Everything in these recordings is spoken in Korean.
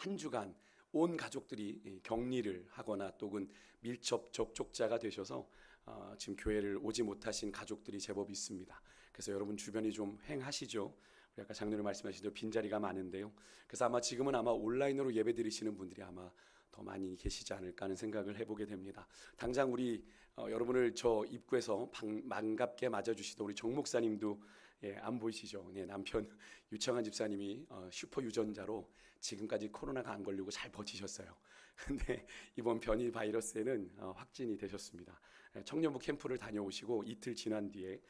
한 주간 온 가족들이 격리를 하거나 또는 밀접 접촉자가 되셔서 지금 교회를 오지 못하신 가족들이 제법 있습니다. 그래서 여러분 주변이 좀 횡하시죠. 우리 아까 장로님 말씀하신 대로 빈자리가 많은데요. 그래서 아마 지금은 온라인으로 예배 드리시는 분들이 아마 더 많이 계시지 않을까 하는 생각을 해보게 됩니다. 당장 우리 여러분을 저 입구에서 반갑게 맞아주시던 우리 정 목사님도 안 보이시죠? 남편 유창한 집사님이 슈퍼 유전자로 지금까지 코로나가 안 걸리고 잘 버티셨어요. 근데 이번 변이 바이러스에는 확진이 되셨습니다. 청년부 캠프를 다녀오시고 이틀 지난 뒤에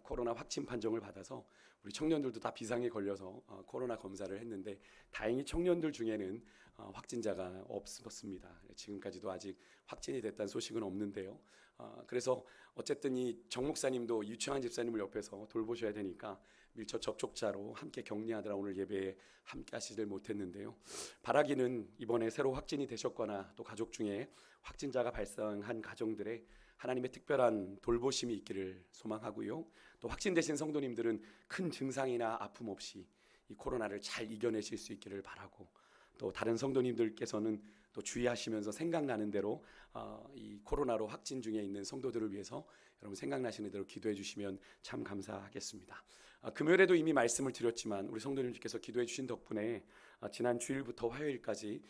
코로나 확진 판정을 받아서 우리 청년들도 다 비상에 걸려서 코로나 검사를 했는데 다행히 청년들 중에는 확진자가 없었습니다. 지금까지도 아직 확진이 됐다는 소식은 없는데요. 그래서 어쨌든 이 정 목사님도 유창한 집사님을 옆에서 돌보셔야 되니까 밀접 접촉자로 함께 격리하느라 오늘 예배에 함께 하시질 못했는데요. 바라기는 이번에 새로 확진이 되셨거나 또 가족 중에 확진자가 발생한 가정들의 하나님의 특별한 돌보심이 있기를 소망하고요. 또 확진되신 성도님들은 큰 증상이나 아픔 없이 이 코로나를 잘 이겨내실 수 있기를 바라고, 또 다른 성도님들께서는 또 주의하시면서 생각나는 대로 이 코로나로 확진 중에 있는 성도들을 위해서 여러분 생각나시는 대로 기도해 주시면 참 감사하겠습니다. 금요일에도 이미 말씀을 드렸지만 우리 성도님들께서 기도해 주신 덕분에 지난 주일부터 화요일까지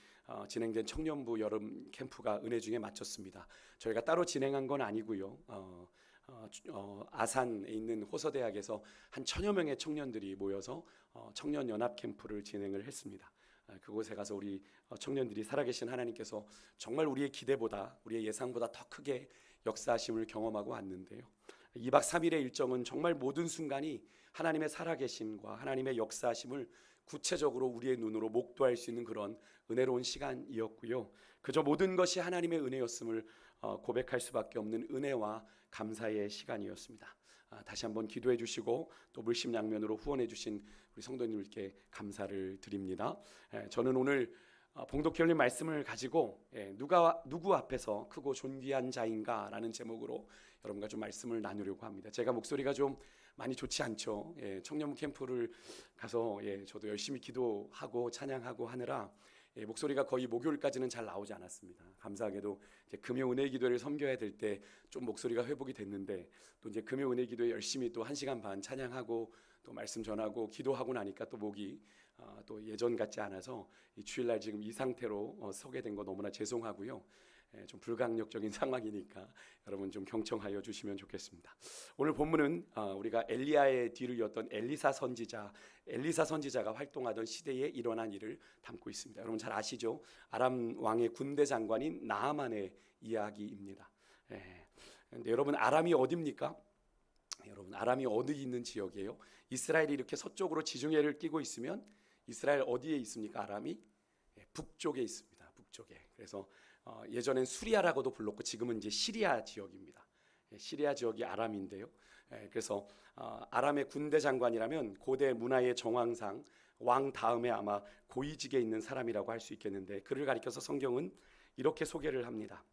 진행된 청년부 여름 캠프가 은혜 중에 마쳤습니다. 저희가 따로 진행한 건 아니고요. 아산에 있는 호서대학에서 한 1000여 명의 청년들이 모여서 청년 연합 캠프를 진행을 했습니다. 그곳에 가서 우리 청년들이 살아계신 하나님께서 정말 우리의 기대보다 우리의 예상보다 더 크게 역사하심을 경험하고 왔는데요. 2박 3일의 일정은 정말 모든 순간이 하나님의 살아계심과 하나님의 역사하심을 구체적으로 우리의 눈으로 목도할 수 있는 그런 은혜로운 시간이었고요. 그저 모든 것이 하나님의 은혜였음을 고백할 수밖에 없는 은혜와 감사의 시간이었습니다. 다시 한번 기도해 주시고 또 물심양면으로 후원해 주신 우리 성도님들께 감사를 드립니다. 저는 오늘 봉독회원님 말씀을 가지고 누구 앞에서 크고 존귀한 자인가 라는 제목으로 여러분과 좀 말씀을 나누려고 합니다. 제가 목소리가 좀 많이 좋지 않죠. 청년부 캠프를 가서 저도 열심히 기도하고 찬양하고 하느라 목소리가 거의 목요일까지는 잘 나오지 않았습니다. 감사하게도 이제 금요 은혜 기도를 섬겨야 될 때 좀 목소리가 회복이 됐는데, 또 이제 금요 은혜 기도에 열심히 또 1시간 반 찬양하고 또 말씀 전하고 기도하고 나니까 또 목이 또 예전 같지 않아서 이 주일날 지금 이 상태로 서게 된 거 너무나 죄송하고요. 좀 불강력적인 상황이니까 여러분 좀 경청하여 주시면 좋겠습니다. 오늘 본문은 우리가 엘리야의 뒤를 이었던 엘리사 선지자가 활동하던 시대에 일어난 일을 담고 있습니다. 여러분 잘 아시죠? 아람 왕의 군대 장관인 나아만의 이야기입니다. 근데 여러분 아람이 어디입니까? 여러분 아람이 어디 있는 지역이에요? 이스라엘이 이렇게 서쪽으로 지중해를 끼고 있으면 이스라엘 어디에 있습니까? 아람이 북쪽에 있습니다. 북쪽에. 그래서 예전엔 수리아라고도 불렀고 지금은 이제 시리아 지역입니다. 시리아 지역이 아람인데요. 그래서 아람의 군대 장관이라면 고대 문화의 정황상 왕 다음에 아마 고위직에 있는 사람이라고 할 수 있겠는데, 그를 가리켜서 성경은 이렇게 소개를 합니다.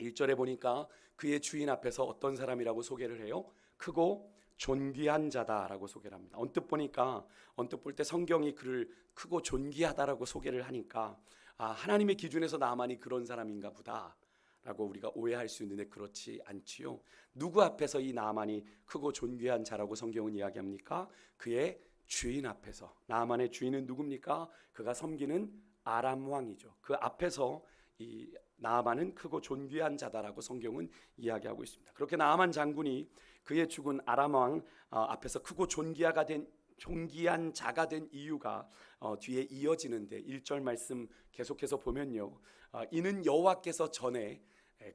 1절에 보니까 그의 주인 앞에서 어떤 사람이라고 소개를 해요? 크고 존귀한 자다라고 소개를 합니다. 언뜻 볼 때 성경이 그를 크고 존귀하다라고 소개를 하니까 하나님의 기준에서 나만이 그런 사람인가 보다 라고 우리가 오해할 수 있는데 그렇지 않지요. 누구 앞에서 이 나만이 크고 존귀한 자라고 성경은 이야기합니까? 그의 주인 앞에서. 나만의 주인은 누굽니까? 그가 섬기는 아람 왕이죠. 그 앞에서 이 나아만은 크고 존귀한 자다라고 성경은 이야기하고 있습니다. 그렇게 나아만 장군이 그의 죽은 아람 왕 앞에서 크고 존귀한 자가 된 이유가 뒤에 이어지는데 1절 말씀 계속해서 보면요, 이는 여호와께서 전에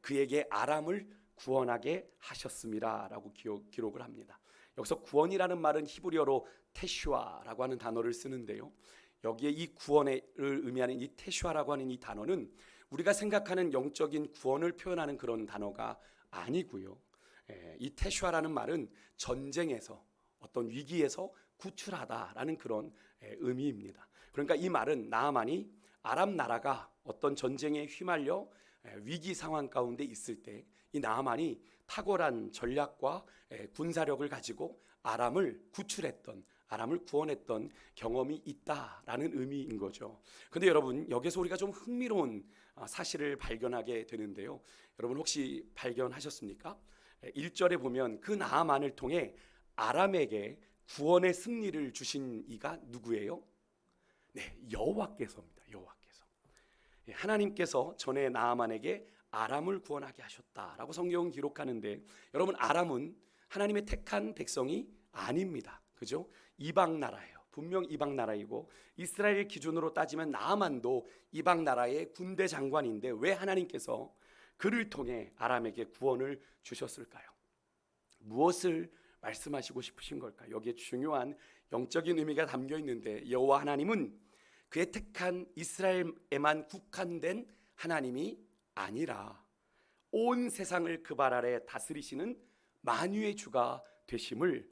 그에게 아람을 구원하게 하셨습니다라고 기록을 합니다. 여기서 구원이라는 말은 히브리어로 테슈아라고 하는 단어를 쓰는데요, 여기에 이 구원을 의미하는 이 테슈아라고 하는 이 단어는 우리가 생각하는 영적인 구원을 표현하는 그런 단어가 아니고요. 이 테슈아라는 말은 전쟁에서 어떤 위기에서 구출하다라는 그런 의미입니다. 그러니까 이 말은 나아만이 아람 나라가 어떤 전쟁에 휘말려 위기 상황 가운데 있을 때 이 나아만이 탁월한 전략과 군사력을 가지고 아람을 구출했던, 아람을 구원했던 경험이 있다라는 의미인 거죠. 근데 여러분, 여기서 우리가 좀 흥미로운 사실을 발견하게 되는데요. 여러분 혹시 발견하셨습니까? 1절에 보면 그 나아만을 통해 아람에게 구원의 승리를 주신 이가 누구예요? 네, 여호와께서입니다. 여호와께서. 하나님께서 전에 나아만에게 아람을 구원하게 하셨다라고 성경은 기록하는데, 여러분 아람은 하나님의 택한 백성이 아닙니다. 그죠? 이방 나라예요. 분명 이방 나라이고, 이스라엘 기준으로 따지면 나아만도 이방 나라의 군대 장관인데 왜 하나님께서 그를 통해 아람에게 구원을 주셨을까요? 무엇을 말씀하시고 싶으신 걸까요? 여기에 중요한 영적인 의미가 담겨 있는데, 여호와 하나님은 그의 택한 이스라엘에만 국한된 하나님이 아니라 온 세상을 그 발 아래 다스리시는 만유의 주가 되심을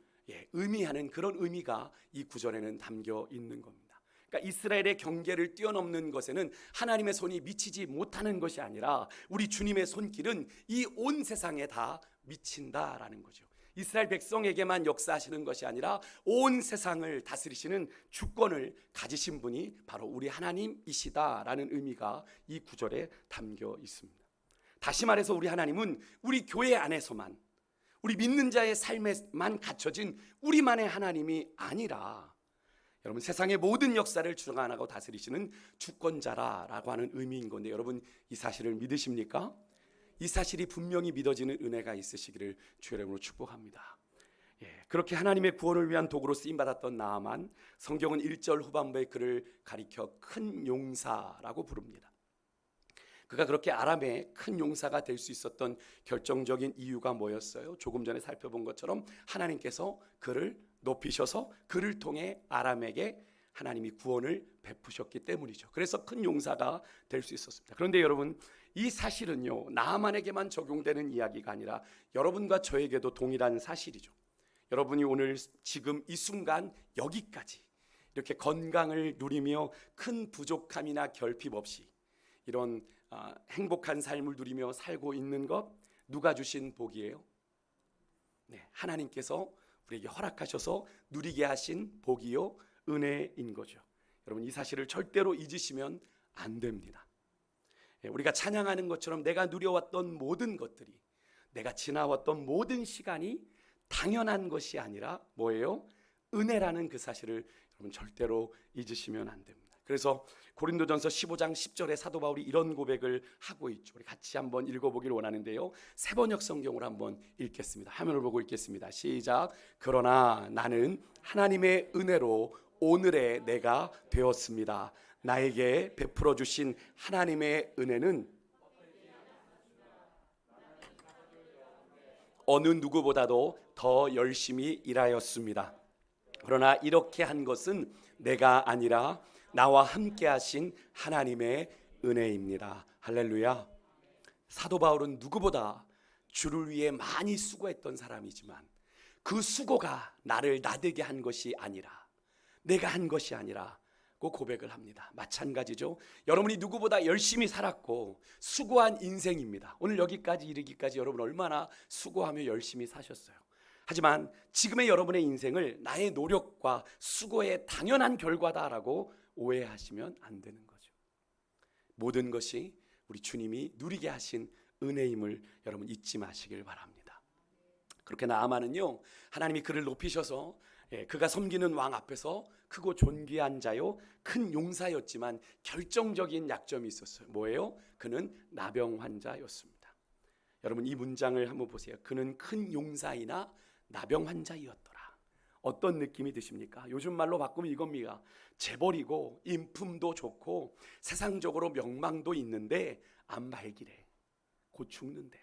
의미하는 그런 의미가 이 구절에는 담겨 있는 겁니다. 그러니까 이스라엘의 경계를 뛰어넘는 것에는 하나님의 손이 미치지 못하는 것이 아니라 우리 주님의 손길은 이 온 세상에 다 미친다라는 거죠. 이스라엘 백성에게만 역사하시는 것이 아니라 온 세상을 다스리시는 주권을 가지신 분이 바로 우리 하나님이시다라는 의미가 이 구절에 담겨 있습니다. 다시 말해서 우리 하나님은 우리 교회 안에서만, 우리 믿는 자의 삶에만 갖춰진 우리만의 하나님이 아니라 여러분 세상의 모든 역사를 주관하고 다스리시는 주권자라고 하는 의미인 건데, 여러분 이 사실을 믿으십니까? 이 사실이 분명히 믿어지는 은혜가 있으시기를 주의 이름으로 축복합니다. 그렇게 하나님의 구원을 위한 도구로 쓰임받았던 나아만, 성경은 1절 후반부에 그를 가리켜 큰 용사라고 부릅니다. 그가 그렇게 아람의 큰 용사가 될 수 있었던 결정적인 이유가 뭐였어요? 조금 전에 살펴본 것처럼 하나님께서 그를 높이셔서 그를 통해 아람에게 하나님이 구원을 베푸셨기 때문이죠. 그래서 큰 용사가 될 수 있었습니다. 그런데 여러분, 이 사실은요 나아만에게만 적용되는 이야기가 아니라 여러분과 저에게도 동일한 사실이죠. 여러분이 오늘 지금 이 순간 여기까지 이렇게 건강을 누리며 큰 부족함이나 결핍 없이 이런 행복한 삶을 누리며 살고 있는 것, 누가 주신 복이에요? 네, 하나님께서 우리에게 허락하셔서 누리게 하신 복이요 은혜인 거죠. 여러분 이 사실을 절대로 잊으시면 안 됩니다. 우리가 찬양하는 것처럼 내가 누려왔던 모든 것들이, 내가 지나왔던 모든 시간이 당연한 것이 아니라 뭐예요? 은혜라는 그 사실을 여러분 절대로 잊으시면 안 됩니다. 그래서 고린도전서 15장 10절에 사도 바울이 이런 고백을 하고 있죠. 우리 같이 한번 읽어보기를 원하는데요, 세번역 성경으로 한번 읽겠습니다. 화면을 보고 읽겠습니다. 시작. 그러나 나는 하나님의 은혜로 오늘의 내가 되었습니다. 나에게 베풀어 주신 하나님의 은혜는 어느 누구보다도 더 열심히 일하였습니다. 그러나 이렇게 한 것은 내가 아니라 나와 함께 하신 하나님의 은혜입니다. 할렐루야. 사도 바울은 누구보다 주를 위해 많이 수고했던 사람이지만 그 수고가 나를 나되게 한 것이 아니라, 내가 한 것이 아니라 고 고백을 합니다. 마찬가지죠. 여러분이 누구보다 열심히 살았고 수고한 인생입니다. 오늘 여기까지 이르기까지 여러분 얼마나 수고하며 열심히 사셨어요. 하지만 지금의 여러분의 인생을 나의 노력과 수고의 당연한 결과다라고 오해하시면 안 되는 거죠. 모든 것이 우리 주님이 누리게 하신 은혜임을 여러분 잊지 마시길 바랍니다. 그렇게 나아만은요 하나님이 그를 높이셔서 그가 섬기는 왕 앞에서 크고 존귀한 자요 큰 용사였지만 결정적인 약점이 있었어요. 뭐예요? 그는 나병 환자였습니다. 여러분 이 문장을 한번 보세요. 그는 큰 용사이나 나병 환자였더라. 어떤 느낌이 드십니까? 요즘 말로 바꾸면 이겁니다. 재벌이고 인품도 좋고 세상적으로 명망도 있는데 안 발기래. 곧 죽는데.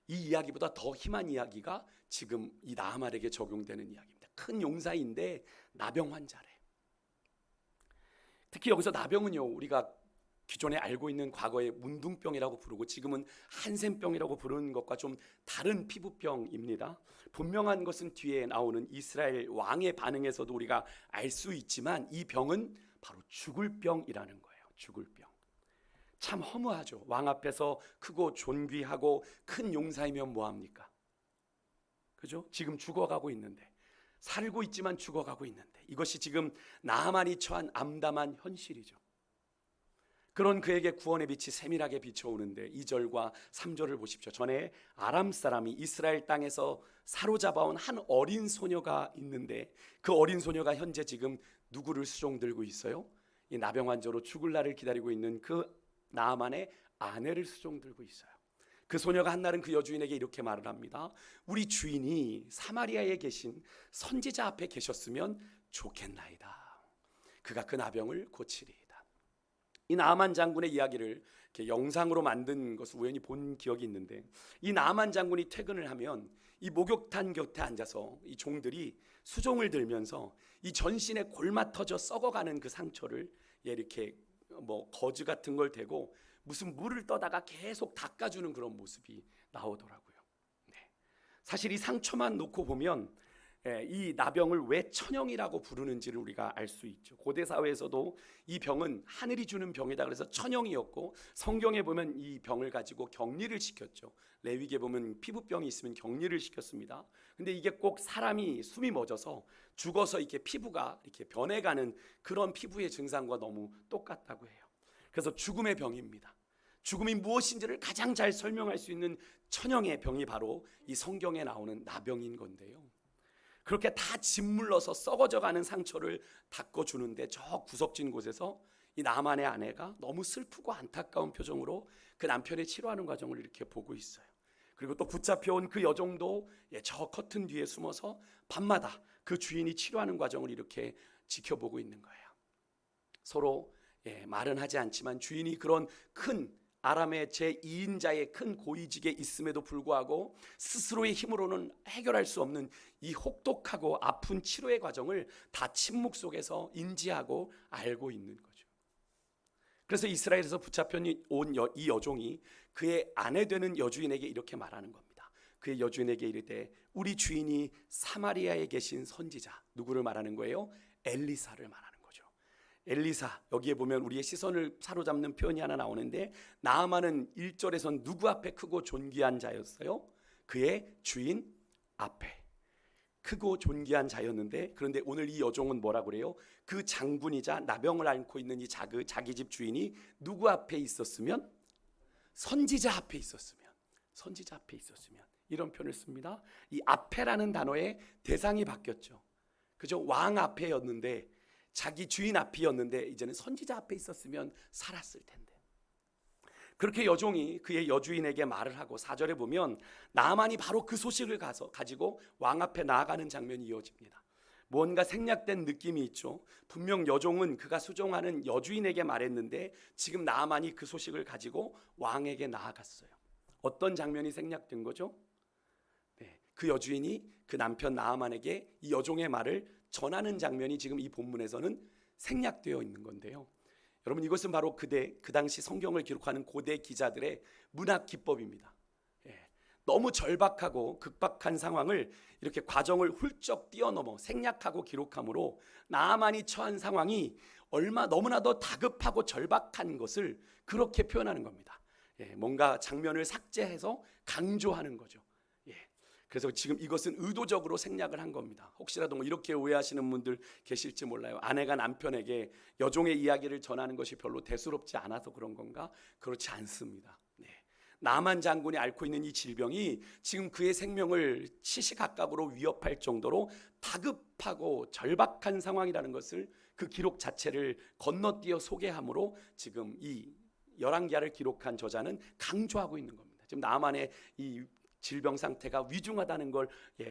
이 이야기보다 더 심한 이야기가 지금 이 나아만에게 적용되는 이야기입니다. 큰 용사인데 나병 환자래. 특히 여기서 나병은요 우리가 기존에 알고 있는 과거에 문둥병이라고 부르고 지금은 한센병이라고 부르는 것과 좀 다른 피부병입니다. 분명한 것은 뒤에 나오는 이스라엘 왕의 반응에서도 우리가 알 수 있지만 이 병은 바로 죽을 병이라는 거예요. 죽을 병. 참 허무하죠. 왕 앞에서 크고 존귀하고 큰 용사이면 뭐합니까? 그죠? 지금 죽어가고 있는데 살고 있지만 죽어가고 있는데, 이것이 지금 나아만이 처한 암담한 현실이죠. 그런 그에게 구원의 빛이 세밀하게 비춰오는데 2절과 3절을 보십시오. 전에 아람 사람이 이스라엘 땅에서 사로잡아온 한 어린 소녀가 있는데, 그 어린 소녀가 현재 지금 누구를 수종들고 있어요? 이 나병환자로 죽을 날을 기다리고 있는 그 나아만의 아내를 수종들고 있어요. 그 소녀가 한날은 그 여주인에게 이렇게 말을 합니다. 우리 주인이 사마리아에 계신 선지자 앞에 계셨으면 좋겠나이다. 그가 그 나병을 고치리이다. 이 나아만 장군의 이야기를 이렇게 영상으로 만든 것을 우연히 본 기억이 있는데, 이 나아만 장군이 퇴근을 하면 이 목욕탕 곁에 앉아서 이 종들이 수종을 들면서 이 전신에 골마 터져 썩어가는 그 상처를 이렇게 거즈 같은 걸 대고 무슨 물을 떠다가 계속 닦아주는 그런 모습이 나오더라고요. 네. 사실 이 상처만 놓고 보면 이 나병을 왜 천영이라고 부르는지를 우리가 알 수 있죠. 고대 사회에서도 이 병은 하늘이 주는 병이다 그래서 천영이었고, 성경에 보면 이 병을 가지고 격리를 시켰죠. 레위기에 보면 피부병이 있으면 격리를 시켰습니다. 근데 이게 꼭 사람이 숨이 멎어서 죽어서 이렇게 피부가 이렇게 변해가는 그런 피부의 증상과 너무 똑같다고 해요. 그래서 죽음의 병입니다. 죽음이 무엇인지를 가장 잘 설명할 수 있는 천영의 병이 바로 이 성경에 나오는 나병인 건데요. 그렇게 다 짓물러서 썩어져가는 상처를 닦아주는데, 저 구석진 곳에서 이 나만의 아내가 너무 슬프고 안타까운 표정으로 그 남편의 치료하는 과정을 이렇게 보고 있어요. 그리고 또 붙잡혀온 그 여종도 저 커튼 뒤에 숨어서 밤마다 그 주인이 치료하는 과정을 이렇게 지켜보고 있는 거예요. 서로 말은 하지 않지만 주인이 그런 큰 아람의 제2인자의 큰 고위직에 있음에도 불구하고 스스로의 힘으로는 해결할 수 없는 이 혹독하고 아픈 치료의 과정을 다 침묵 속에서 인지하고 알고 있는 거죠. 그래서 이스라엘에서 붙잡혀 온 이 여종이 그의 아내 되는 여주인에게 이렇게 말하는 겁니다. 그의 여주인에게 이르되 우리 주인이 사마리아에 계신 선지자, 누구를 말하는 거예요? 엘리사를 말하는 거죠. 엘리사, 여기에 보면 우리의 시선을 사로잡는 표현이 하나 나오는데, 나아만은 1절에선 누구 앞에 크고 존귀한 자였어요? 그의 주인 앞에 크고 존귀한 자였는데, 그런데 오늘 이 여종은 뭐라고 그래요? 그 장군이자 나병을 앓고 있는 이 자기 집 주인이 누구 앞에 있었으면? 선지자 앞에 있었으면. 선지자 앞에 있었으면, 이런 표현을 씁니다. 이 앞에라는 단어의 대상이 바뀌었죠. 그죠? 왕 앞에였는데, 자기 주인 앞이었는데 이제는 선지자 앞에 있었으면 살았을 텐데. 그렇게 여종이 그의 여주인에게 말을 하고, 4절에 보면 나아만이 바로 그 소식을 가지고 왕 앞에 나아가는 장면이 이어집니다. 뭔가 생략된 느낌이 있죠. 분명 여종은 그가 수종하는 여주인에게 말했는데 지금 나아만이 그 소식을 가지고 왕에게 나아갔어요. 어떤 장면이 생략된 거죠? 그 여주인이 그 남편 나아만에게 이 여종의 말을 전하는 장면이 지금 이 본문에서는 생략되어 있는 건데요. 여러분, 이것은 바로 그 당시 성경을 기록하는 고대 기자들의 문학 기법입니다. 너무 절박하고 극박한 상황을 이렇게 과정을 훌쩍 뛰어넘어 생략하고 기록함으로 나아만이 처한 상황이 너무나도 다급하고 절박한 것을 그렇게 표현하는 겁니다. 뭔가 장면을 삭제해서 강조하는 거죠. 그래서 지금 이것은 의도적으로 생략을 한 겁니다. 혹시라도 이렇게 오해하시는 분들 계실지 몰라요. 아내가 남편에게 여종의 이야기를 전하는 것이 별로 대수롭지 않아서 그런 건가? 그렇지 않습니다. 나만 장군이 앓고 있는 이 질병이 지금 그의 생명을 시시각각으로 위협할 정도로 다급하고 절박한 상황이라는 것을 그 기록 자체를 건너뛰어 소개함으로 지금 이 열왕기하를 기록한 저자는 강조하고 있는 겁니다. 지금 나만의 이 질병 상태가 위중하다는 걸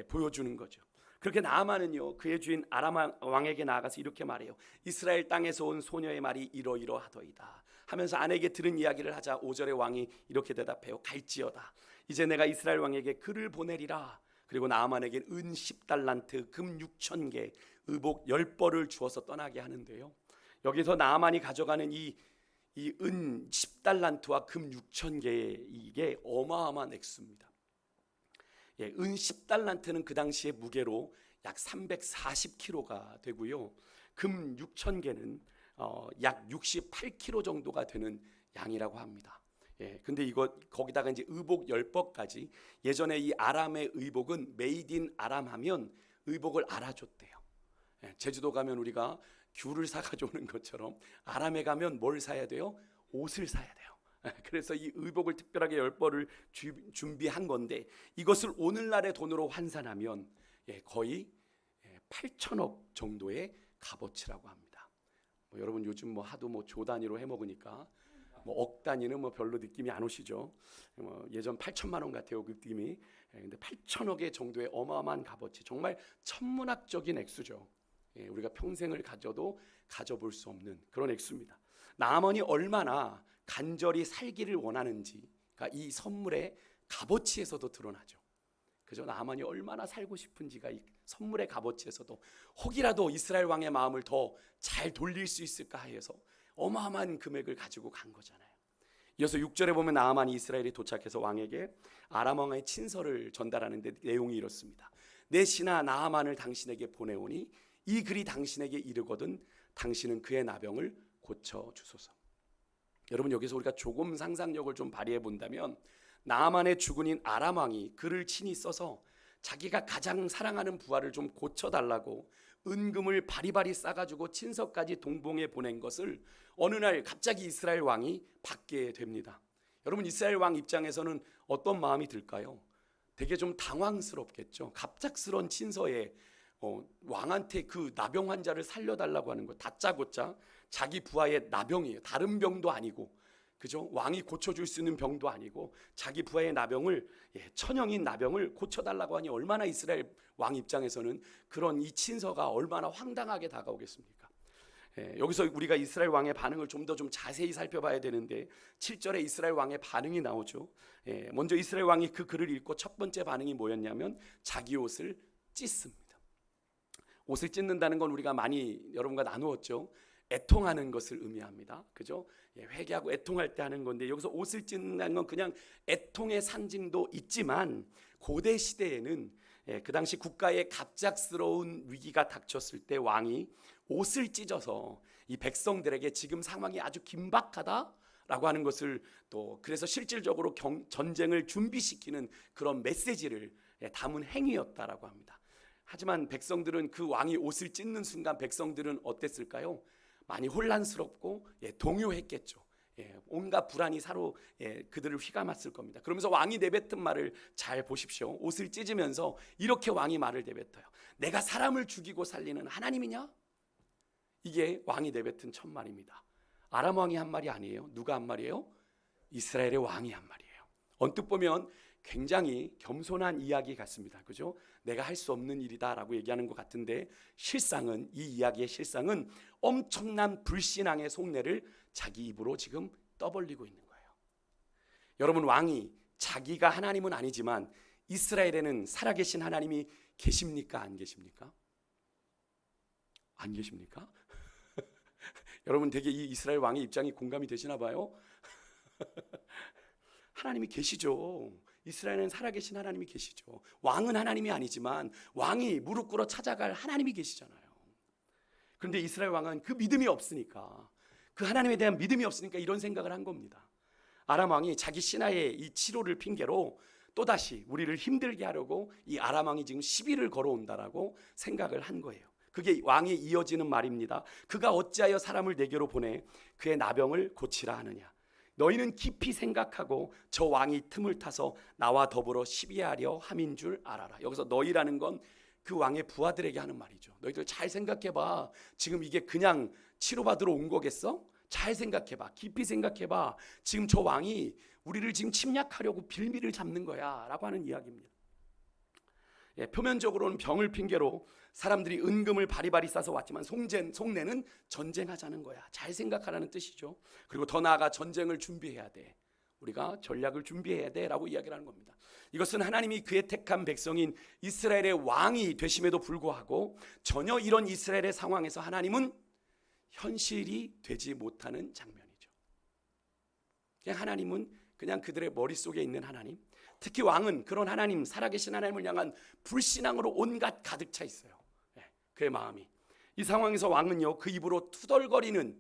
보여주는 거죠. 그렇게 나아만은요, 그의 주인 아람 왕에게 나아가서 이렇게 말해요. 이스라엘 땅에서 온 소녀의 말이 이러이러하더이다 하면서 아내에게 들은 이야기를 하자 5절의 왕이 이렇게 대답해요. 갈지어다. 이제 내가 이스라엘 왕에게 글을 보내리라. 그리고 나아만에게 은 10달란트, 금 6,000개, 의복 10벌을 주어서 떠나게 하는데요. 여기서 나아만이 가져가는 이 은 10달란트와 금 6,000개, 이게 어마어마한 액수입니다. 은 10달란트는 그 당시의 무게로 약 340kg가 되고요. 금 6,000개는 약 68kg 정도가 되는 양이라고 합니다. 근데 거기다가 이제 의복 10벌까지, 예전에 이 아람의 의복은 메이드 인 아람 하면 의복을 알아줬대요. 제주도 가면 우리가 귤을 사가져오는 것처럼 아람에 가면 뭘 사야 돼요? 옷을 사야 돼요. 그래서 이 의복을 특별하게 10벌을 준비한 건데, 이것을 오늘날의 돈으로 환산하면 거의 8천억 정도의 값어치라고 합니다. 여러분 요즘 하도 조 단위로 해먹으니까 억 단위는 별로 느낌이 안 오시죠? 예전 8천만 원 같아요, 그 느낌이. 근데 8천억의 정도의 어마어마한 값어치, 정말 천문학적인 액수죠. 우리가 평생을 가져도 가져볼 수 없는 그런 액수입니다. 나아만이 얼마나 간절히 살기를 원하는지가 이 선물의 값어치에서도 드러나죠. 그죠? 나아만이 얼마나 살고 싶은지가 이 선물의 값어치에서도, 혹이라도 이스라엘 왕의 마음을 더 잘 돌릴 수 있을까 해서 어마어마한 금액을 가지고 간 거잖아요. 이어서 6절에 보면 나아만이 이스라엘에 도착해서 왕에게 아람 왕의 친서를 전달하는데 내용이 이렇습니다. 내 신하 나아만을 당신에게 보내오니 이 글이 당신에게 이르거든 당신은 그의 나병을 고쳐주소서. 여러분 여기서 우리가 조금 상상력을 좀 발휘해 본다면, 나아만의 주군인 아람 왕이 글을 친히 써서 자기가 가장 사랑하는 부하를 좀 고쳐달라고 은금을 바리바리 싸가지고 친서까지 동봉해 보낸 것을 어느 날 갑자기 이스라엘 왕이 받게 됩니다. 여러분 이스라엘 왕 입장에서는 어떤 마음이 들까요? 되게 좀 당황스럽겠죠. 갑작스런 친서에 왕한테 그 나병 환자를 살려달라고 하는 거, 다짜고짜 자기 부하의 나병이에요. 다른 병도 아니고, 그죠? 왕이 고쳐줄 수 있는 병도 아니고 자기 부하의 나병을, 천형인 나병을 고쳐달라고 하니 얼마나 이스라엘 왕 입장에서는 그런 이 친서가 얼마나 황당하게 다가오겠습니까? 여기서 우리가 이스라엘 왕의 반응을 좀 더 자세히 살펴봐야 되는데, 7절에 이스라엘 왕의 반응이 나오죠. 먼저 이스라엘 왕이 그 글을 읽고 첫 번째 반응이 뭐였냐면 자기 옷을 찢습니다. 옷을 찢는다는 건 우리가 많이 여러분과 나누었죠. 애통하는 것을 의미합니다. 그죠? 회개하고 애통할 때 하는 건데, 여기서 옷을 찢는다는 건 그냥 애통의 상징도 있지만, 고대 시대에는 그 당시 국가에 갑작스러운 위기가 닥쳤을 때 왕이 옷을 찢어서 이 백성들에게 지금 상황이 아주 긴박하다라고 하는 것을, 또 그래서 실질적으로 전쟁을 준비시키는 그런 메시지를 담은 행위였다라고 합니다. 하지만 백성들은, 그 왕이 옷을 찢는 순간 백성들은 어땠을까요? 많이 혼란스럽고 동요했겠죠. 온갖 불안이 그들을 휘감았을 겁니다. 그러면서 왕이 내뱉은 말을 잘 보십시오. 옷을 찢으면서 이렇게 왕이 말을 내뱉어요. 내가 사람을 죽이고 살리는 하나님이냐? 이게 왕이 내뱉은 첫 말입니다. 아람 왕이 한 말이 아니에요. 누가 한 말이에요? 이스라엘의 왕이 한 말이에요. 언뜻 보면 굉장히 겸손한 이야기 같습니다. 그죠? 내가 할 수 없는 일이다라고 얘기하는 것 같은데, 실상은, 이 이야기의 실상은 엄청난 불신앙의 속내를 자기 입으로 지금 떠벌리고 있는 거예요. 여러분, 왕이 자기가 하나님은 아니지만 이스라엘에는 살아계신 하나님이 계십니까? 안 계십니까? 안 계십니까? 여러분 되게 이 이스라엘 왕의 입장이 공감이 되시나 봐요. 하나님이 계시죠. 이스라엘은 살아계신 하나님이 계시죠. 왕은 하나님이 아니지만 왕이 무릎 꿇어 찾아갈 하나님이 계시잖아요. 그런데 이스라엘 왕은 그 믿음이 없으니까, 그 하나님에 대한 믿음이 없으니까 이런 생각을 한 겁니다. 아람 왕이 자기 신하의 이 치료를 핑계로 또다시 우리를 힘들게 하려고 이 아람 왕이 지금 시비를 걸어온다라고 생각을 한 거예요. 그게 왕이 이어지는 말입니다. 그가 어찌하여 사람을 내게로 보내 그의 나병을 고치라 하느냐? 너희는 깊이 생각하고 저 왕이 틈을 타서 나와 더불어 시비하려 함인 줄 알아라. 여기서 너희라는 건 그 왕의 부하들에게 하는 말이죠. 너희들 잘 생각해봐. 지금 이게 그냥 치료받으러 온 거겠어? 잘 생각해봐. 깊이 생각해봐. 지금 저 왕이 우리를 지금 침략하려고 빌미를 잡는 거야 라고 하는 이야기입니다. 표면적으로는 병을 핑계로 사람들이 은금을 바리바리 싸서 왔지만 속내는 전쟁하자는 거야. 잘 생각하라는 뜻이죠. 그리고 더 나아가 전쟁을 준비해야 돼. 우리가 전략을 준비해야 돼 라고 이야기를 하는 겁니다. 이것은 하나님이 그의 택한 백성인 이스라엘의 왕이 되심에도 불구하고 전혀 이런 이스라엘의 상황에서 하나님은 현실이 되지 못하는 장면이죠. 그냥 하나님은 그냥 그들의 머릿속에 있는 하나님, 특히 왕은 그런 하나님, 살아계신 하나님을 향한 불신앙으로 온갖 가득 차 있어요. 그의 마음이. 이 상황에서 왕은요, 그 입으로 투덜거리는,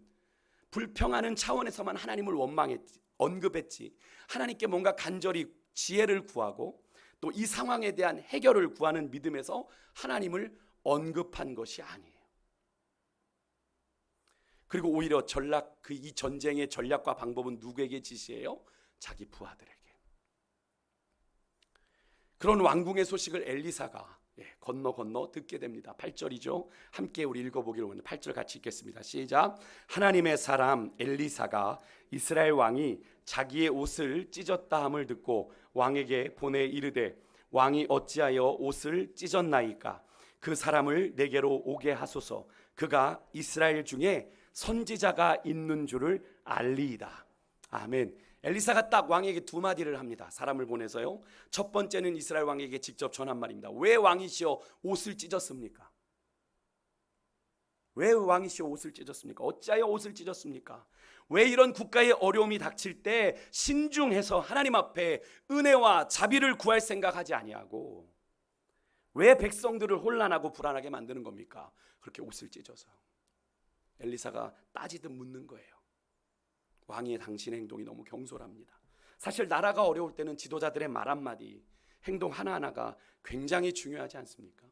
불평하는 차원에서만 하나님을 언급했지, 하나님께 뭔가 간절히 지혜를 구하고 또 이 상황에 대한 해결을 구하는 믿음에서 하나님을 언급한 것이 아니에요. 그리고 오히려 이 전쟁의 전략과 방법은 누구에게 지시해요? 자기 부하들에게. 그런 왕궁의 소식을 엘리사가 건너 듣게 됩니다. 8절이죠. 함께 우리 읽어보기로 합니다. 8절 같이 읽겠습니다. 시작. 하나님의 사람 엘리사가 이스라엘 왕이 자기의 옷을 찢었다 함을 듣고 왕에게 보내 이르되 왕이 어찌하여 옷을 찢었나이까? 그 사람을 내게로 오게 하소서. 그가 이스라엘 중에 선지자가 있는 줄을 알리이다. 아멘. 엘리사가 딱 왕에게 두 마디를 합니다. 사람을 보내서요. 첫 번째는 이스라엘 왕에게 직접 전한 말입니다. 왜 왕이시여 옷을 찢었습니까? 왜 왕이시여 옷을 찢었습니까? 어찌하여 옷을 찢었습니까? 왜 이런 국가의 어려움이 닥칠 때 신중해서 하나님 앞에 은혜와 자비를 구할 생각하지 아니하고 왜 백성들을 혼란하고 불안하게 만드는 겁니까? 그렇게 옷을 찢어서. 엘리사가 따지듯 묻는 거예요. 왕의 당신의 행동이 너무 경솔합니다. 사실 나라가 어려울 때는 지도자들의 말 한마디, 행동 하나하나가 굉장히 중요하지 않습니까?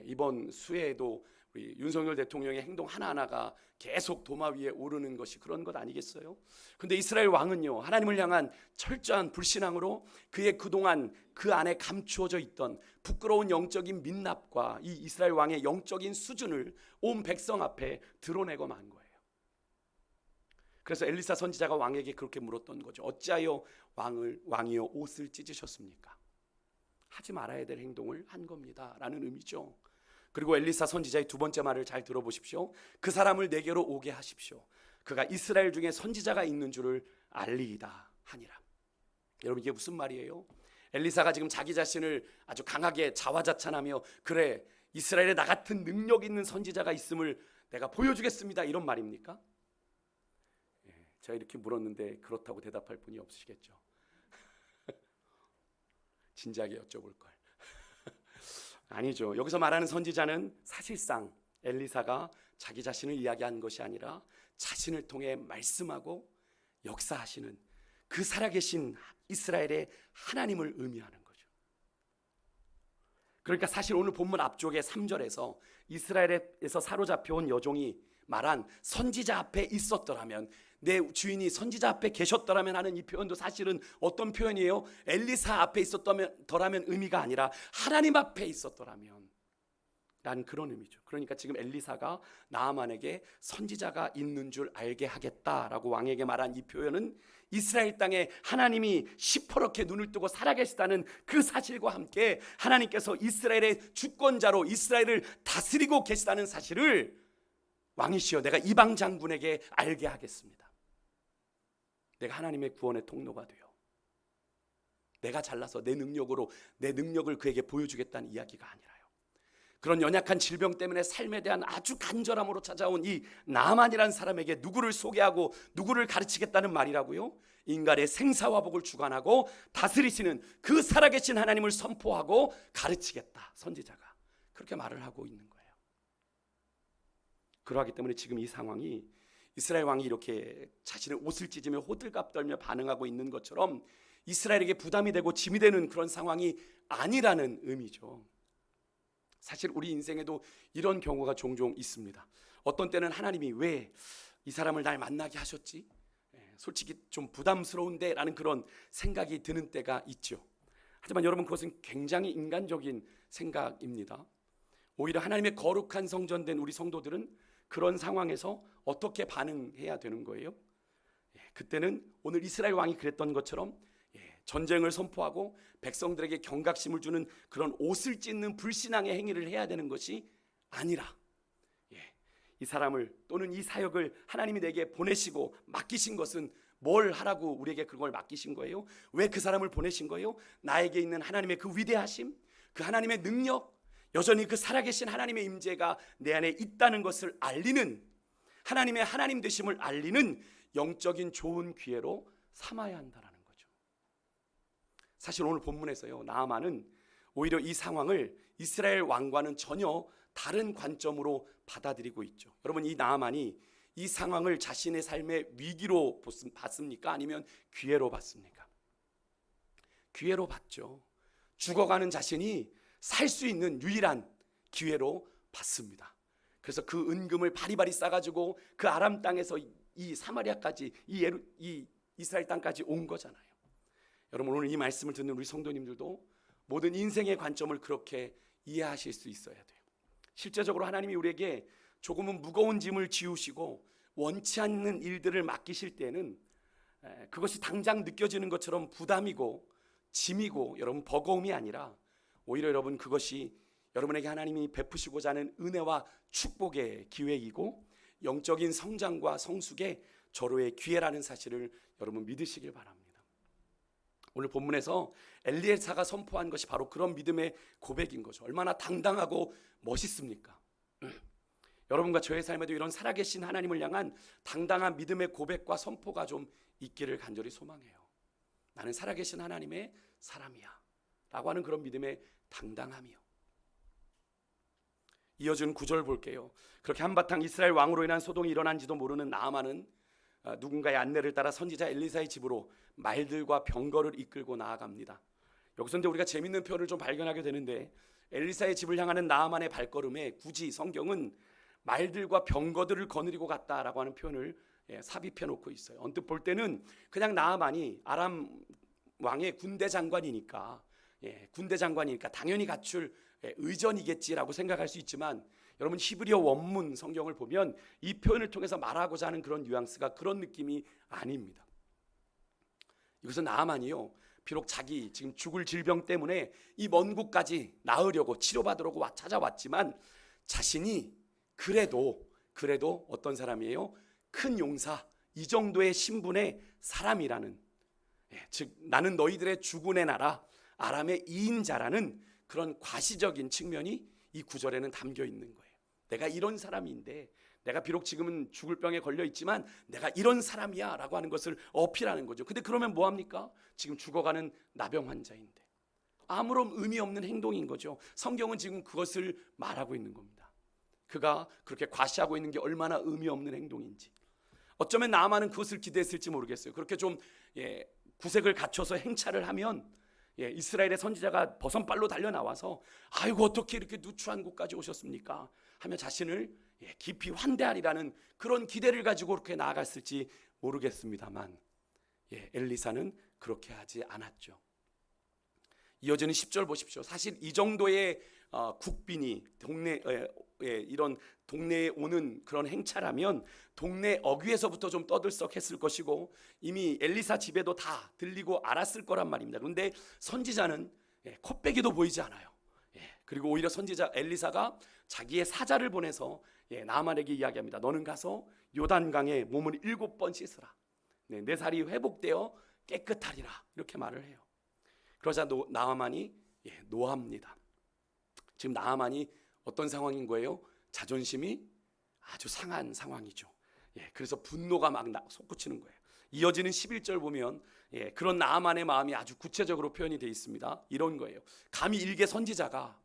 이번 수해에도 우리 윤석열 대통령의 행동 하나하나가 계속 도마 위에 오르는 것이 그런 것 아니겠어요? 근데 이스라엘 왕은요, 하나님을 향한 철저한 불신앙으로 그의 그동안 그 안에 감추어져 있던 부끄러운 영적인 민납과 이 이스라엘 왕의 영적인 수준을 온 백성 앞에 드러내고 만 거예요. 그래서 엘리사 선지자가 왕에게 그렇게 물었던 거죠. 어찌하여 왕이여 옷을 찢으셨습니까? 하지 말아야 될 행동을 한 겁니다 라는 의미죠. 그리고 엘리사 선지자의 두 번째 말을 잘 들어보십시오. 그 사람을 내게로 오게 하십시오. 그가 이스라엘 중에 선지자가 있는 줄을 알리이다 하니라. 여러분, 이게 무슨 말이에요? 엘리사가 지금 자기 자신을 아주 강하게 자화자찬하며 그래, 이스라엘에 나 같은 능력 있는 선지자가 있음을 내가 보여주겠습니다, 이런 말입니까? 제가 이렇게 물었는데 그렇다고 대답할 분이 없으시겠죠. 진지하게 여쭤볼 걸. 아니죠. 여기서 말하는 선지자는 사실상 엘리사가 자기 자신을 이야기한 것이 아니라 자신을 통해 말씀하고 역사하시는 그 살아계신 이스라엘의 하나님을 의미하는 거죠. 그러니까 사실 오늘 본문 앞쪽에 3절에서 이스라엘에서 사로잡혀온 여종이 말한 선지자 앞에 있었더라면, 내 주인이 선지자 앞에 계셨더라면 하는 이 표현도 사실은 어떤 표현이에요? 엘리사 앞에 있었더라면 의미가 아니라 하나님 앞에 있었더라면 라는 그런 의미죠. 그러니까 지금 엘리사가 나아만에게 선지자가 있는 줄 알게 하겠다라고 왕에게 말한 이 표현은 이스라엘 땅에 하나님이 시퍼렇게 눈을 뜨고 살아계시다는 그 사실과 함께 하나님께서 이스라엘의 주권자로 이스라엘을 다스리고 계시다는 사실을 왕이시여 내가 이방 장군에게 알게 하겠습니다. 내가 하나님의 구원의 통로가 되어 내가 잘나서 내 능력을 그에게 보여주겠다는 이야기가 아니라요. 그런 연약한 질병 때문에 삶에 대한 아주 간절함으로 찾아온 이 나아만이라는 사람에게 누구를 소개하고 누구를 가르치겠다는 말이라고요? 인간의 생사화복을 주관하고 다스리시는 그 살아계신 하나님을 선포하고 가르치겠다, 선지자가 그렇게 말을 하고 있는 거예요. 그러하기 때문에 지금 이 상황이 이스라엘 왕이 이렇게 자신의 옷을 찢으며 호들갑 떨며 반응하고 있는 것처럼 이스라엘에게 부담이 되고 짐이 되는 그런 상황이 아니라는 의미죠. 사실 우리 인생에도 이런 경우가 종종 있습니다. 어떤 때는 하나님이 왜 이 사람을 날 만나게 하셨지? 솔직히 좀 부담스러운데 라는 그런 생각이 드는 때가 있죠. 하지만 여러분, 그것은 굉장히 인간적인 생각입니다. 오히려 하나님의 거룩한 성전된 우리 성도들은 그런 상황에서 어떻게 반응해야 되는 거예요? 그때는 오늘 이스라엘 왕이 그랬던 것처럼 전쟁을 선포하고 백성들에게 경각심을 주는 그런 옷을 찢는 불신앙의 행위를 해야 되는 것이 아니라 이 사람을 또는 이 사역을 하나님이 내게 보내시고 맡기신 것은 뭘 하라고 우리에게 그걸 맡기신 거예요? 왜 그 사람을 보내신 거예요? 나에게 있는 하나님의 그 위대하심, 그 하나님의 능력, 여전히 그 살아계신 하나님의 임재가 내 안에 있다는 것을 알리는, 하나님의 하나님 되심을 알리는 영적인 좋은 기회로 삼아야 한다라는 거죠. 사실 오늘 본문에서요, 나아만은 오히려 이 상황을 이스라엘 왕과는 전혀 다른 관점으로 받아들이고 있죠. 여러분, 이 나아만이 이 상황을 자신의 삶의 위기로 봤습니까? 아니면 기회로 봤습니까? 기회로 봤죠. 죽어가는 자신이 살 수 있는 유일한 기회로 봤습니다. 그래서 그 은금을 바리바리 싸가지고 그 아람 땅에서 이 사마리아까지 이 이스라엘 땅까지 온 거잖아요. 여러분, 오늘 이 말씀을 듣는 우리 성도님들도 모든 인생의 관점을 그렇게 이해하실 수 있어야 돼요. 실제적으로 하나님이 우리에게 조금은 무거운 짐을 지우시고 원치 않는 일들을 맡기실 때는 그것이 당장 느껴지는 것처럼 부담이고 짐이고 여러분 버거움이 아니라 오히려 여러분 그것이 여러분에게 하나님이 베푸시고자 하는 은혜와 축복의 기회이고 영적인 성장과 성숙의 절호의 기회라는 사실을 여러분 믿으시길 바랍니다. 오늘 본문에서 엘리에사가 선포한 것이 바로 그런 믿음의 고백인 거죠. 얼마나 당당하고 멋있습니까? 여러분과 저의 삶에도 이런 살아계신 하나님을 향한 당당한 믿음의 고백과 선포가 좀 있기를 간절히 소망해요. 나는 살아계신 하나님의 사람이야 라고 하는 그런 믿음의 당당함이요. 이어진 9절 볼게요. 그렇게 한바탕 이스라엘 왕으로 인한 소동이 일어난지도 모르는 나아만은 누군가의 안내를 따라 선지자 엘리사의 집으로 말들과 병거를 이끌고 나아갑니다. 여기서 이제 우리가 재밌는 표현을 좀 발견하게 되는데 엘리사의 집을 향하는 나아만의 발걸음에 굳이 성경은 말들과 병거들을 거느리고 갔다라고 하는 표현을 삽입해 놓고 있어요. 언뜻 볼 때는 그냥 나아만이 아람 왕의 군대 장관이니까 당연히 갖출 의전이겠지라고 생각할 수 있지만 여러분 히브리어 원문 성경을 보면 이 표현을 통해서 말하고자 하는 그런 뉘앙스가 그런 느낌이 아닙니다. 이것은 나아만이요, 비록 자기 지금 죽을 질병 때문에 이 먼 곳까지 나으려고 치료받으려고 찾아왔지만 자신이 그래도 어떤 사람이에요? 큰 용사, 이 정도의 신분의 사람이라는, 즉 나는 너희들의 주군의 나라 아람의 2인자라는 그런 과시적인 측면이 이 구절에는 담겨 있는 거예요. 내가 이런 사람인데, 내가 비록 지금은 죽을 병에 걸려 있지만 내가 이런 사람이야 라고 하는 것을 어필하는 거죠. 근데 그러면 뭐합니까? 지금 죽어가는 나병 환자인데 아무런 의미 없는 행동인 거죠. 성경은 지금 그것을 말하고 있는 겁니다. 그가 그렇게 과시하고 있는 게 얼마나 의미 없는 행동인지. 어쩌면 나아만은 그것을 기대했을지 모르겠어요. 그렇게 좀 구색을 갖춰서 행차를 하면 이스라엘의 선지자가 버선발로 달려 나와서 아이고 어떻게 이렇게 누추한 곳까지 오셨습니까? 하며 자신을 깊이 환대하리라는 그런 기대를 가지고 그렇게 나아갔을지 모르겠습니다만 엘리사는 그렇게 하지 않았죠. 이어지는 10절 보십시오. 사실 이 정도의 국빈이 이런 동네에 오는 그런 행차라면 동네 어귀에서부터 좀 떠들썩했을 것이고 이미 엘리사 집에도 다 들리고 알았을 거란 말입니다. 그런데 선지자는 코빼기도 보이지 않아요. 그리고 오히려 선지자 엘리사가 자기의 사자를 보내서 나아만에게 이야기합니다. 너는 가서 요단강에 몸을 7번 씻으라. 내 살이 회복되어 깨끗하리라. 이렇게 말을 해요. 그러자 나아만이 노합니다. 지금 나아만이 어떤 상황인 거예요? 자존심이 아주 상한 상황이죠. 그래서 분노가 막 솟구치는 거예요. 이어지는 11절 보면 그런 나아만의 마음이 아주 구체적으로 표현이 되어 있습니다. 이런 거예요. 감히 일개 선지자가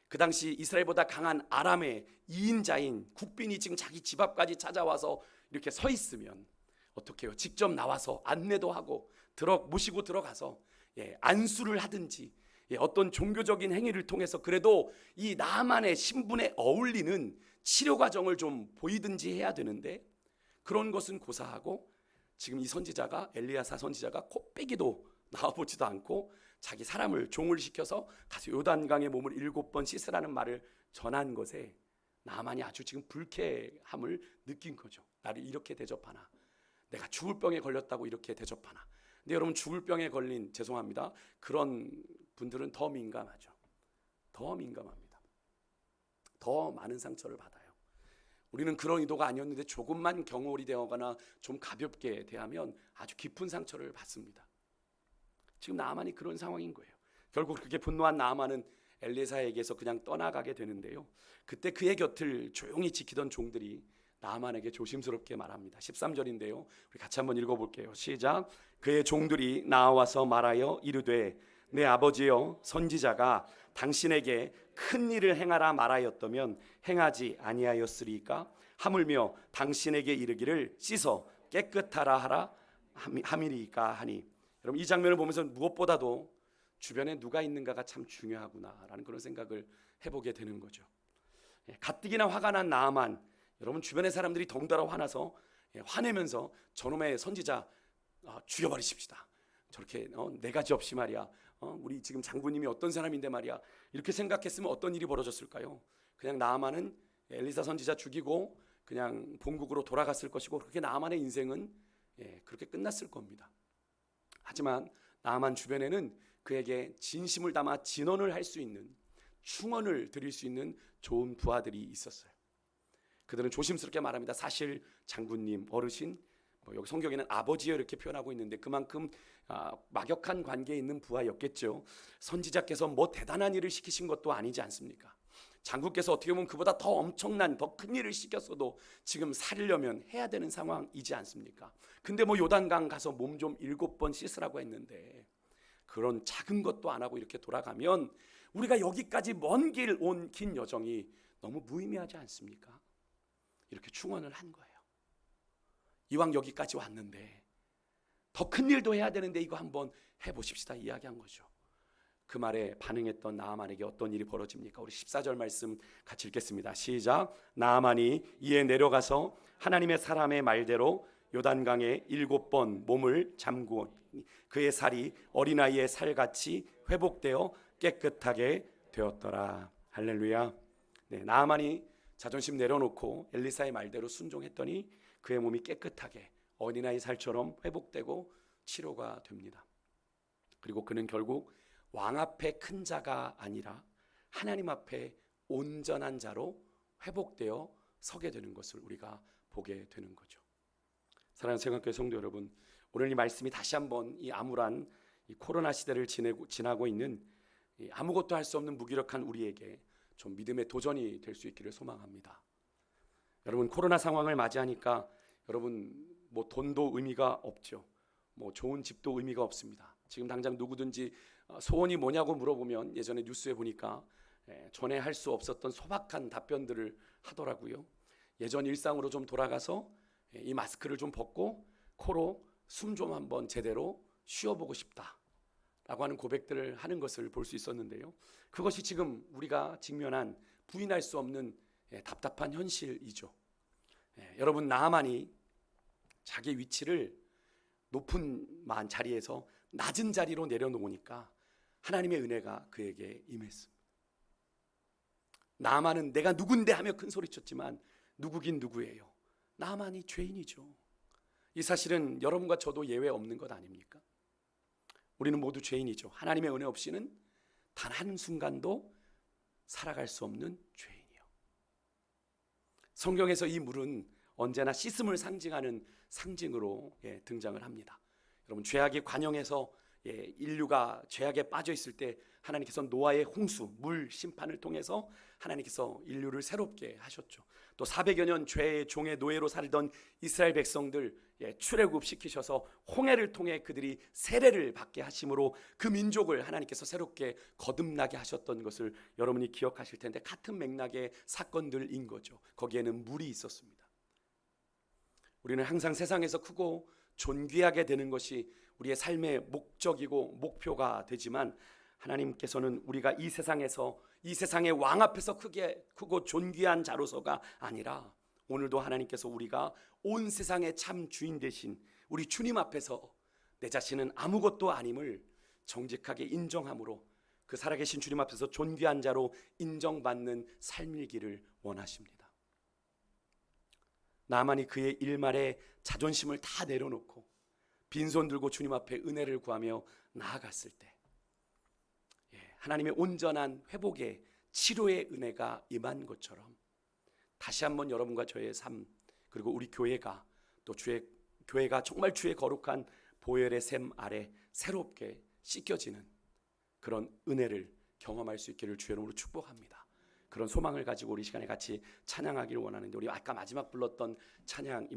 그 당시 이스라엘보다 강한 아람의 2인자인 국빈이 지금 자기 집 앞까지 찾아와서 이렇게 서 있으면 어떻게 해요? 직접 나와서 안내도 하고 모시고 들어가서 안수를 하든지 어떤 종교적인 행위를 통해서 그래도 이 나아만의 신분에 어울리는 치료 과정을 좀 보이든지 해야 되는데 그런 것은 고사하고 지금 이 선지자가 엘리야사 선지자가 코빼기도 나와보지도 않고 자기 사람을 종을 시켜서 가서 요단강에 몸을 7번 씻으라는 말을 전한 것에 나아만이 아주 지금 불쾌함을 느낀 거죠. 나를 이렇게 대접하나, 내가 죽을 병에 걸렸다고 이렇게 대접하나. 근데 여러분 죽을 병에 걸린 죄송합니다. 그런 분들은 더 민감하죠. 더 민감합니다. 더 많은 상처를 받아요. 우리는 그런 의도가 아니었는데 조금만 경홀이 되거나 좀 가볍게 대하면 아주 깊은 상처를 받습니다. 지금 나아만이 그런 상황인 거예요. 결국 그렇게 분노한 나아만은 엘리사에게서 그냥 떠나가게 되는데요. 그때 그의 곁을 조용히 지키던 종들이 나아만에게 조심스럽게 말합니다. 13절인데요. 우리 같이 한번 읽어볼게요. 시작. 그의 종들이 나와서 말하여 이르되 내 아버지여 선지자가 당신에게 큰 일을 행하라 말하였다면 행하지 아니하였으리까? 하물며 당신에게 이르기를 씻어 깨끗하라 하라 함이리까 하니. 여러분 이 장면을 보면서 무엇보다도 주변에 누가 있는가가 참 중요하구나라는 그런 생각을 해보게 되는 거죠. 가뜩이나 화가 난 나아만, 여러분 주변의 사람들이 덩달아 화나서 화내면서 저놈의 선지자 죽여버리십시다. 저렇게 네 가지 없이 말이야. 우리 지금 장군님이 어떤 사람인데 말이야. 이렇게 생각했으면 어떤 일이 벌어졌을까요? 그냥 나아만은 엘리사 선지자 죽이고 그냥 본국으로 돌아갔을 것이고, 그렇게 나아만의 인생은 그렇게 끝났을 겁니다. 하지만 나아만 주변에는 그에게 진심을 담아 진언을 할 수 있는, 충언을 드릴 수 있는 좋은 부하들이 있었어요. 그들은 조심스럽게 말합니다. 사실 장군님, 어르신, 여기 성경에는 아버지여 이렇게 표현하고 있는데 그만큼 막역한 관계에 있는 부하였겠죠. 선지자께서 뭐 대단한 일을 시키신 것도 아니지 않습니까? 장군께서 어떻게 보면 그보다 더 엄청난, 더 큰 일을 시켰어도 지금 살려면 해야 되는 상황이지 않습니까? 근데 요단강 가서 몸 좀 7번 씻으라고 했는데 그런 작은 것도 안 하고 이렇게 돌아가면 우리가 여기까지 먼 길 온 긴 여정이 너무 무의미하지 않습니까? 이렇게 충언을 한 거예요. 이왕 여기까지 왔는데 더 큰 일도 해야 되는데 이거 한번 해보십시다 이야기한 거죠. 그 말에 반응했던 나아만에게 어떤 일이 벌어집니까? 우리 14절 말씀 같이 읽겠습니다. 시작. 나아만이 이에 내려가서 하나님의 사람의 말대로 요단강에 7번 몸을 잠그고 그의 살이 어린아이의 살같이 회복되어 깨끗하게 되었더라. 할렐루야. 나아만이 자존심 내려놓고 엘리사의 말대로 순종했더니 그의 몸이 깨끗하게 어린아이 살처럼 회복되고 치료가 됩니다. 그리고 그는 결국 왕 앞에 큰 자가 아니라 하나님 앞에 온전한 자로 회복되어 서게 되는 것을 우리가 보게 되는 거죠. 사랑하는 생각교회 성도 여러분, 오늘 이 말씀이 다시 한번 이 암울한 이 코로나 시대를 지나고 있는 아무것도 할 수 없는 무기력한 우리에게 좀 믿음의 도전이 될 수 있기를 소망합니다. 여러분, 코로나 상황을 맞이하니까 여러분 돈도 의미가 없죠. 좋은 집도 의미가 없습니다. 지금 당장 누구든지 소원이 뭐냐고 물어보면 예전에 뉴스에 보니까 전에 할 수 없었던 소박한 답변들을 하더라고요. 예전 일상으로 좀 돌아가서 이 마스크를 좀 벗고 코로 숨 좀 한번 제대로 쉬어보고 싶다라고 하는 고백들을 하는 것을 볼 수 있었는데요. 그것이 지금 우리가 직면한 부인할 수 없는 답답한 현실이죠. 여러분, 나아만이 자기 위치를 높은 자리에서 낮은 자리로 내려놓으니까 하나님의 은혜가 그에게 임했습니다. 나아만은 내가 누군데 하며 큰 소리쳤지만 누구긴 누구예요? 나아만이 죄인이죠. 이 사실은 여러분과 저도 예외 없는 것 아닙니까? 우리는 모두 죄인이죠. 하나님의 은혜 없이는 단 한순간도 살아갈 수 없는 죄인이요. 성경에서 이 물은 언제나 씻음을 상징하는 상징으로 등장을 합니다. 여러분, 죄악이 관영해서 인류가 죄악에 빠져 있을 때 하나님께서 노아의 홍수, 물 심판을 통해서 하나님께서 인류를 새롭게 하셨죠. 또 400여 년 죄의 종의 노예로 살던 이스라엘 백성들 출애굽시키셔서 홍해를 통해 그들이 세례를 받게 하심으로 그 민족을 하나님께서 새롭게 거듭나게 하셨던 것을 여러분이 기억하실 텐데, 같은 맥락의 사건들인 거죠. 거기에는 물이 있었습니다. 우리는 항상 세상에서 크고 존귀하게 되는 것이 우리의 삶의 목적이고 목표가 되지만, 하나님께서는 우리가 이 세상에서 이 세상의 왕 앞에서 크고 존귀한 자로서가 아니라 오늘도 하나님께서 우리가 온 세상의 참 주인 되신 우리 주님 앞에서 내 자신은 아무것도 아님을 정직하게 인정함으로 그 살아계신 주님 앞에서 존귀한 자로 인정받는 삶이기를 원하십니다. 나아만이 그의 일말에 자존심을 다 내려놓고 빈손 들고 주님 앞에 은혜를 구하며 나아갔을 때 하나님의 온전한 회복의 치료의 은혜가 임한 것처럼 다시 한번 여러분과 저의 삶, 그리고 우리 교회가 또 교회가 정말 주의 거룩한 보혈의 샘 아래 새롭게 씻겨지는 그런 은혜를 경험할 수 있기를 주의 이름으로 축복합니다. 그런 소망을 가지고 우리 시간에 같이 찬양하기를 원하는데, 우리 아까 마지막 불렀던 찬양